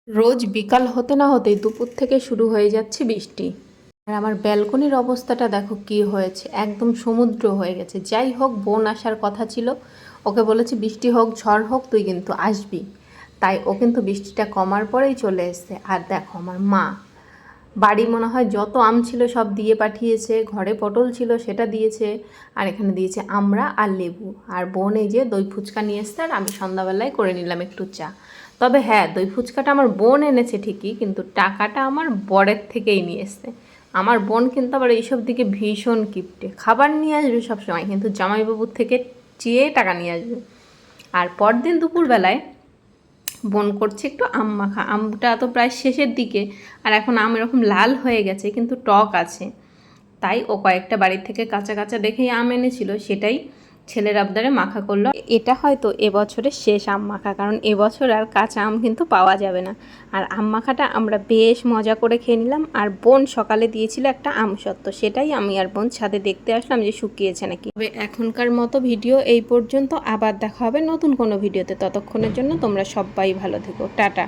রোজ বিকাল হতে না হতেই দুপুর থেকে শুরু হয়ে যাচ্ছে বৃষ্টি। আর আমার ব্যালকনির অবস্থাটা দেখো কি হয়েছে, একদম সমুদ্র হয়ে গেছে। যাই হোক, বোন আসার কথা ছিল, ওকে বলেছি বৃষ্টি হোক ঝড় হোক তুই কিন্তু আসবি। তাই ও কিন্তু বৃষ্টিটা কমার পরেই চলে এসছে। আর দেখো আমার মা বাড়ি মনে হয় যত আম ছিল সব দিয়ে পাঠিয়েছে, ঘরে পটল ছিল সেটা দিয়েছে, আর এখানে দিয়েছে আমড়া আর লেবু। আর বোন এই যে দই ফুচকা নিয়ে এসছে, আর আমি সন্ধ্যাবেলায় করে নিলাম একটু চা। তবে হ্যাঁ, দই ফুচকাটা আমার বোন এনেছে ঠিকই, কিন্তু টাকাটা আমার বরের থেকেই নিয়ে এসছে। আমার বোন কিন্তু আবার এইসব দিকে ভীষণ কিপটে, খাবার নিয়ে আসবে সবসময়, কিন্তু জামাইবাবুর থেকে চেয়ে টাকা নিয়ে আসবে। আর পরদিন দুপুরবেলায় বোন করছে একটু আম মাখা। আমটা তো প্রায় শেষের দিকে, আর এখন আম এরকম লাল হয়ে গেছে কিন্তু টক আছে। তাই ও কয়েকটা বাড়ির থেকে কাঁচা কাঁচা দেখেই আম এনেছিল, সেটাই ছেলের আবদারে মাখা করলো। এটা হয়তো এবছরের শেষ আম মাখা, কারণ এবছর আর কাঁচা আম কিন্তু পাওয়া যাবে না। আর আম মাখাটা আমরা বেশ মজা করে খেয়ে নিলাম। আর বোন সকালে দিয়েছিল একটা আমসত্ত্ব, সেটাই আমি আর বোন ছাদে দেখতে আসলাম যে শুকিয়েছে নাকি। তবে এখনকার মতো ভিডিও এই পর্যন্ত, আবার দেখা হবে নতুন কোনো ভিডিওতে। ততক্ষণের জন্য তোমরা সবাই ভালো থেকো, টাটা।